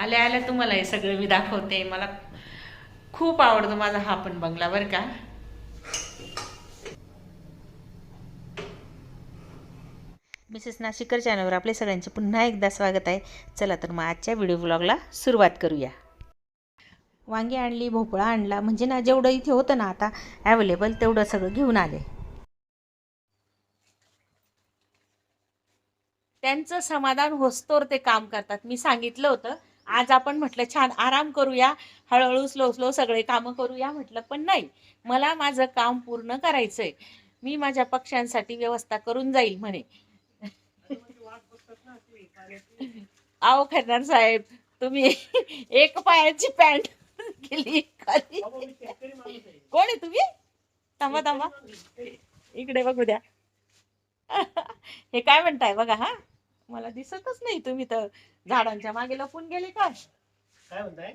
आल्या आल्या तुम्हाला हे सगळं मी दाखवते. मला खूप आवडतो माझा हा पण बंगला बरं का. मिसेस नाशिकर चॅनलवर आपले सगळ्यांचे पुन्हा एकदा स्वागत आहे. चला तर मग आजच्या व्हिडिओ व्लॉगला सुरुवात करूया. वांगी आणली, भोपळा आणला, म्हणजे ना जेवढं इथे होतं ना आता ॲवेलेबल तेवढं सगळं घेऊन आले. त्यांचं समाधान होस्तोर ते काम करतात. मी सांगितलं होतं आज आपण म्हटलं छान आराम करूया, हळूहळू स्लो स्लो सगळे कामं करूया म्हटलं, पण नाही, मला माझं काम पूर्ण करायचंय. मी माझ्या पक्ष्यांसाठी व्यवस्था करून जाईल म्हणे. आओ खैरनार साहेब, तुम्ही एक पायाची पॅन्ट केली खाली. कोण आहे तुम्ही? थांबा थांबा, इकडे बघू द्या. हे काय म्हणताय बघा. हा, मला दिसतच नाही, तुम्ही तर झाडांच्या मागे लपून गेले काय? काय म्हणताय?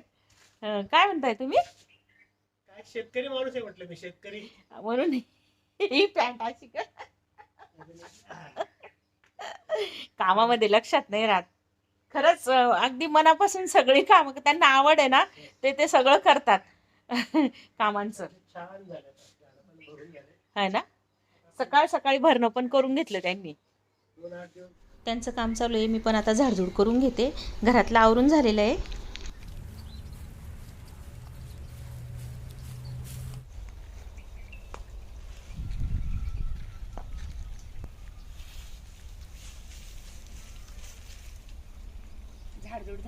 काय म्हणताय तुम्ही? काय शेतकरी माणूस आहे म्हटलं मी, शेतकरी म्हणून ही पॅन्ट अशी का? कामामध्ये लक्षात नाही राहत. खरंच अगदी मनापासून सगळी काम त्यांना आवड आहे ना, ते सगळं करतात कामांचं. छान झालं, भरून गेले है ना. सकाळ सकाळी भरणं पण करून घेतलं त्यांनी. 2-8 दिवस त्यांचं काम चालू आहे. मी पण आता झाडझूड करून घेते. घरातलं आवरून झालेलं आहे. झाडझूड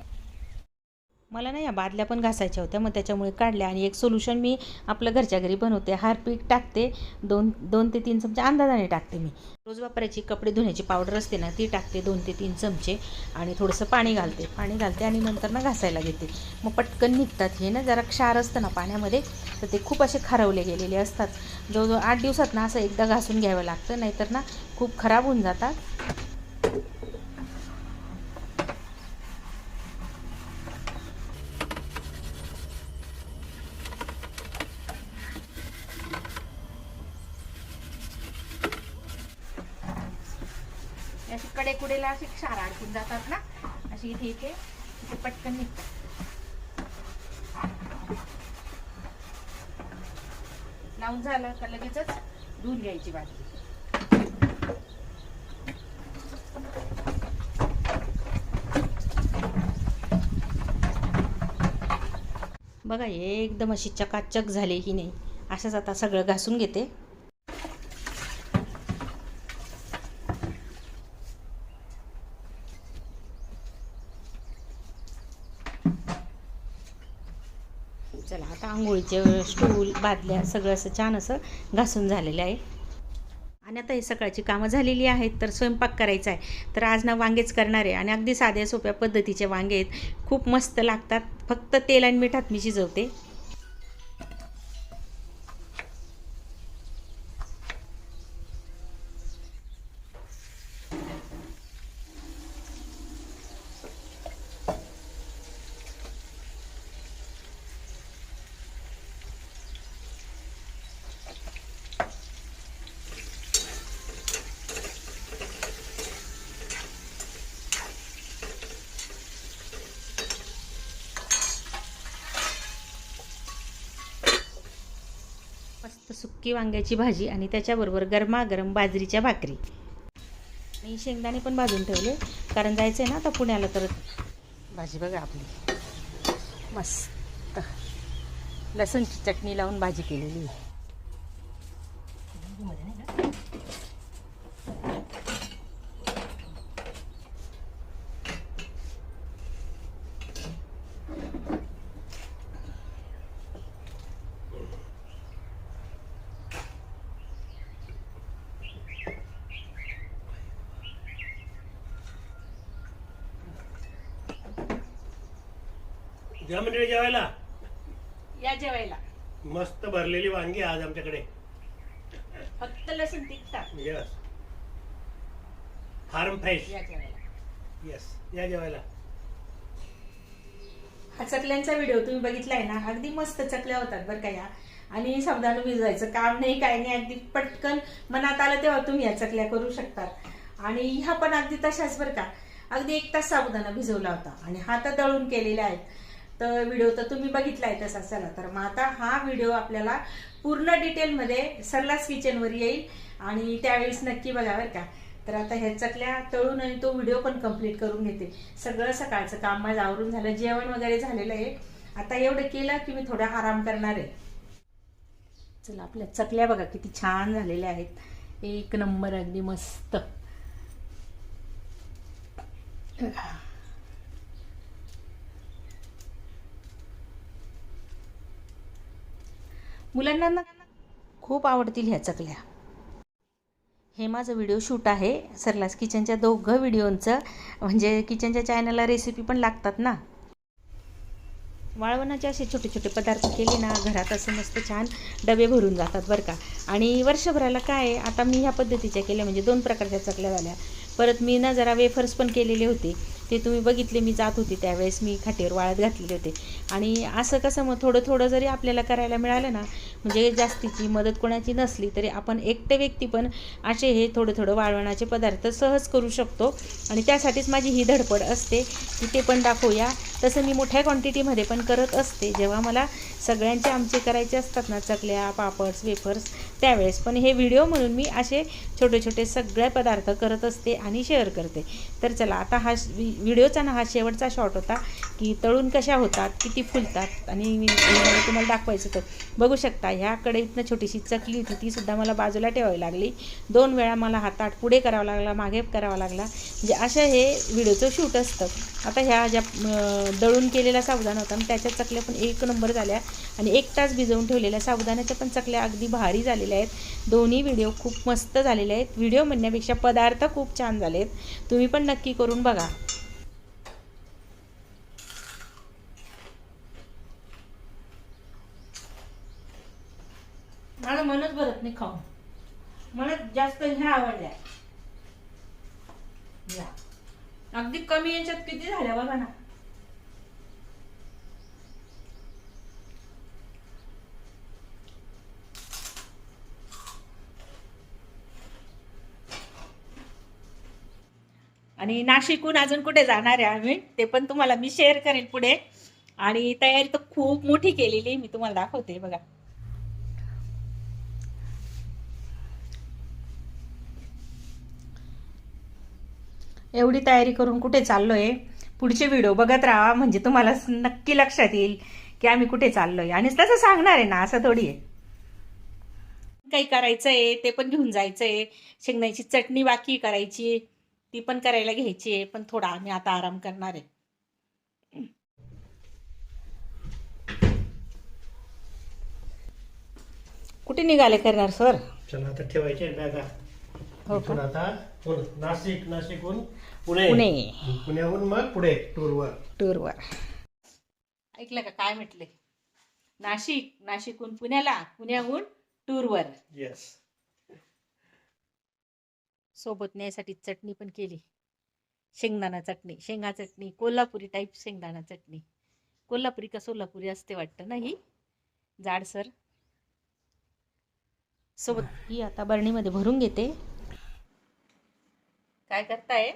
मला ना या बादल्या पण घासायच्या होत्या, मग त्याच्यामुळे काढल्या. आणि एक सोल्युशन मी आपलं घरच्या घरी बनवते. हारपीक टाकते, 2 ते 3 चमचे अंदाजाने टाकते. मी रोज वापरायची कपडे धुण्याची पावडर असते ना, ती टाकते 2 ते 3 चमचे. आणि थोडंसं पाणी घालते आणि नंतर ना घासायला घेते. मग पटकन निघतात. हे ना जरा क्षार असतं ना पाण्यामध्ये, तर ते खूप असे खरवले गेलेले असतात. जवळजवळ 8 दिवसात ना असं एकदा घासून घ्यावं लागतं, नाहीतर ना खूप खराब होऊन जातात. अशी कडेकुडेला अशी क्षार अडकून जातात ना, अशी इथे पटकन निघतात. लावून झालं का लगेचच धुवून घ्यायची बाजू. बघा एकदम अशी चकाचक झाली की नाही. असंच आता सगळं घासून घेते. चला आता आंघोळीचे स्टूल, बादल्या सगळं असं छान असं घासून झालेलं आहे. आणि आता हे सकाळची कामं झालेली आहेत, तर स्वयंपाक करायचा आहे. तर आज ना वांगेच करणार आहे. आणि अगदी साध्या सोप्या पद्धतीचे वांगे आहेत, खूप मस्त लागतात. फक्त तेल आणि मिठात मी शिजवते. मस्त सुक्की वांग्याची भाजी आणि त्याच्याबरोबर गरमागरम बाजरीच्या भाकरी. आणि शेंगदाणे पण भाजून ठेवले, कारण जायचं आहे ना आता पुण्याला. तर भाजी बघा आपली मस्त लसूणची चटणी लावून भाजी केलेली. ज्या मंडळी जेवायला या जेवायला. मस्त भरलेली वांगी आज आमच्याकडे. फक्त लसूण तिखट. Yes, farm fresh. या जेवायला. यस, या जेवायला. हा चकल्यांचा व्हिडिओ तुम्ही बघितलाय ना, अगदी मस्त चकल्या होतात बरं का या. आणि साबुदाणा भिजवायचं काम नाही, काय नाही, अगदी पटकन मनात आलं तेव्हा तुम्ही या चकल्या करू शकतात. आणि ह्या पण अगदी तशाच बरं का. अगदी 1 तास साबुदाणा भिजवला होता आणि हा तर दळून केलेले आहेत. तर व्हिडिओ तर तुम्ही बघितलाय तसा. चला तर मग आता हा व्हिडिओ आपल्याला पूर्ण डिटेलमध्ये सरलास किचनवर येईल आणि त्यावेळेस नक्की बघा बरं का. तर आता ह्या चकल्या तळून आणि तो व्हिडिओ पण कम्प्लीट करून घेते. सगळं सकाळचं काम माझं आवरून झालं, जेवण वगैरे झालेलं आहे. आता एवढं केलं की मी थोडा आराम करणार आहे. चला आपल्या चकल्या बघा किती छान झालेल्या आहेत, 1 नंबर, अगदी मस्त. मुलांना ना खूप आवडतील ह्या चकल्या. हे माझं व्हिडिओ शूट आहे सरलास किचनच्या दोघं व्हिडिओंचं, म्हणजे किचनच्या चॅनलला रेसिपी पण लागतात ना. वाळवणाचे असे छोटे छोटे पदार्थ केले ना घरात असं मस्त छान डबे भरून जातात बरं का. आणि वर्षभराला काय आहे, आता मी ह्या पद्धतीच्या केल्या म्हणजे 2 प्रकारच्या चकल्या झाल्या. परत मी ना जरा वेफर्स पण केलेले होते, ते तुम्ही बघितले. मी जात होते त्यावेळेस मी खाटेवर वाळत घातलेले होते. आणि असं कसं मग थोडं थोडं जरी आपल्याला करायला मिळालं ना, म्हणजे जास्तीची मदत कोणाची नसली तरी आपण एकटे व्यक्ती पण असे हे थोडं थोडं वाळवणाचे पदार्थ सहज करू शकतो. आणि त्यासाठीच माझी ही धडपड असते की ते पण दाखवूया. तसं मी मोठ्या क्वांटिटीमध्ये पण करत असते जेव्हा मला सगळ्यांचे आमचे करायचे असतात ना, चकल्या, पापड्स, वेफर्स, त्यावेळेस. पण हे व्हिडिओ म्हणून मी असे छोटे छोटे सगळे पदार्थ करत असते आणि शेअर करते. तर चला आता हा व्हिडिओचा ना हा शेवटचा शॉट होता की तळून कशा होतात, किती फुलतात. आणि मला तुम्हाला दाखवायचं होतं. बघू शकता ह्या कढईतनं छोटीशी चकली होती, तीसुद्धा मला बाजूला ठेवावी लागली. 2 वेळा मला हा ताट पुढे करावा लागला, मागे करावा लागला. म्हणजे असं हे व्हिडिओचं शूट असतं. आता ह्या ज्या दळून केलेला साबुदाणा होता आणि त्याच्या चकल्या पण 1 नंबर झाल्या. आणि 1 तास भिजवून ठेवलेल्या साबुदाण्याच्या पण चकल्या अगदी भारी झालेल्या आहेत. दोन्ही व्हिडिओ खूप मस्त झालेले आहेत. व्हिडिओ म्हणण्यापेक्षा पदार्थ खूप छान झाले आहेत. तुम्ही पण नक्की करून बघा. मला मनच भरत नाही खाऊन. मला जास्त ह्या आवडल्या. अगदी कमी याच्यात किती झाल्या बघा ना. आणि नाशिकहून अजून कुठे जाणार आहे आम्ही ते पण तुम्हाला मी शेअर करेन पुढे. आणि तयारी तर खूप मोठी केलेली मी तुम्हाला दाखवते बघा. एवढी तयारी करून कुठे चाललोय, पुढचे व्हिडिओ बघत राहा म्हणजे तुम्हाला नक्की लक्षात येईल की आम्ही कुठे चाललोय. आणि तसं सांगणार आहे ना, असं थोडी आहे. काही करायचंय ते पण घेऊन जायचंय. शेंगदाण्याची चटणी बाकी करायची, ती पण करायला घ्यायची आहे. पण थोडा आम्ही आता आराम करणार आहे. कुठे निघाले करणार सर? चला आता ठेवायचे बॅगा. हो इथून का? आता नाशिकहून पुणे, पुणे. पुण्याहून मग पुढे टूरवर. ऐकलं का काय म्हटले? नाशिकहून पुण्याला, पुण्याहून टूरवर. येस. सोबत न्यायसाठी चटणी पण केली. शेंगदाणा चटणी, शेंगा चटणी, कोल्हापुरी टाईप शेंगदाणा चटणी. कोल्हापुरी का सोलापुरी असते वाटतं ना ही, जाडसर. सोबत ही आता बरणीमध्ये भरून घेते. काय करताय?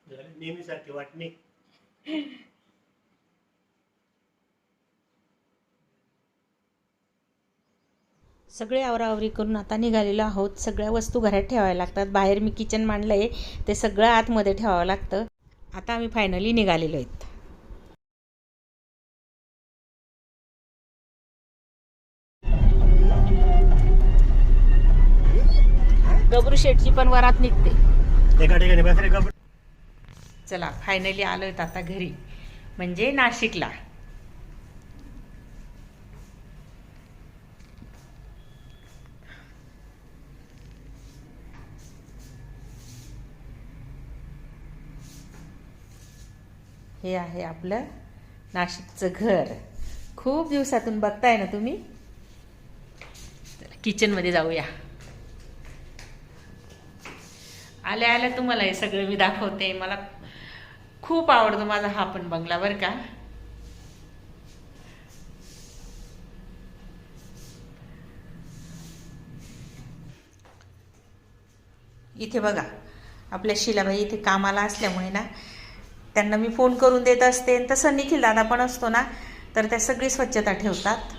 नेहमीसारखी वाटणी. सगळे आवराआवरी करून आता निघालेलो आहोत. सगळ्या वस्तू घरात ठेवाव्या लागतात. बाहेर मी किचन मांडलंय, ते सगळं आतमध्ये ठेवावं लागतं. आता आम्ही फायनली निघालेलो आहेत. गबरू शेठची पण वरात निघते. एका ठिकाणी बसले का. चला फायनली आलोय आता घरी, म्हणजे नाशिकला. हे आहे आपलं नाशिकचं घर. खूप दिवसातून बघताय ना तुम्ही. किचनमध्ये जाऊया. आल्या आल्या तुम्हाला हे सगळं मी दाखवते. मला खूप आवडतो माझा हा पण बंगला बरं का. इथे बघा आपल्या शिलाबाई इथे कामाला असल्यामुळे ना त्यांना मी फोन करून देत असते. आणि तसं निखिल दादा पण असतो ना, तर त्या सगळी स्वच्छता ठेवतात.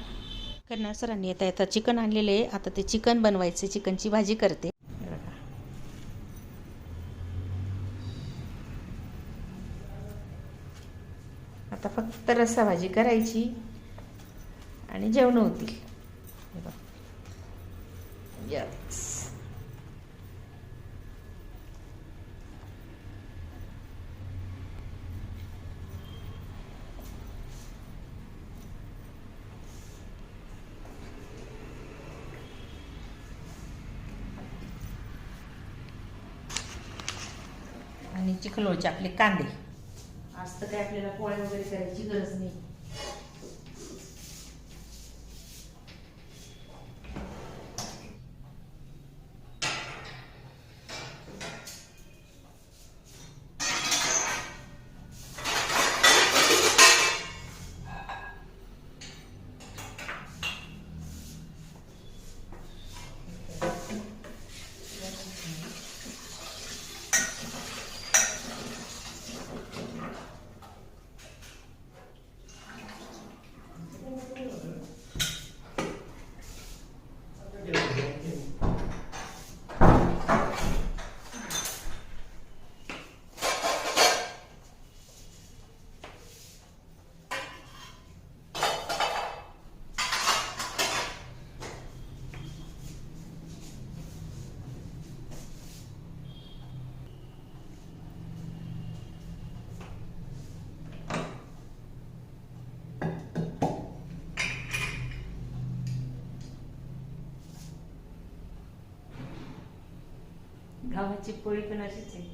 करणार सरांनी येता येता चिकन आणलेले आहे. आता ते चिकन बनवायचे, चिकनची भाजी करते. आता फक्त रस्सा भाजी करायची आणि जेवण होतील. यस. आणि चिखलोचे आपले कांदे. आज तर काय आपल्याला पोळ्या वगैरे करायची गरज नाही. गव्हाची पोळी पण अशीच आहे.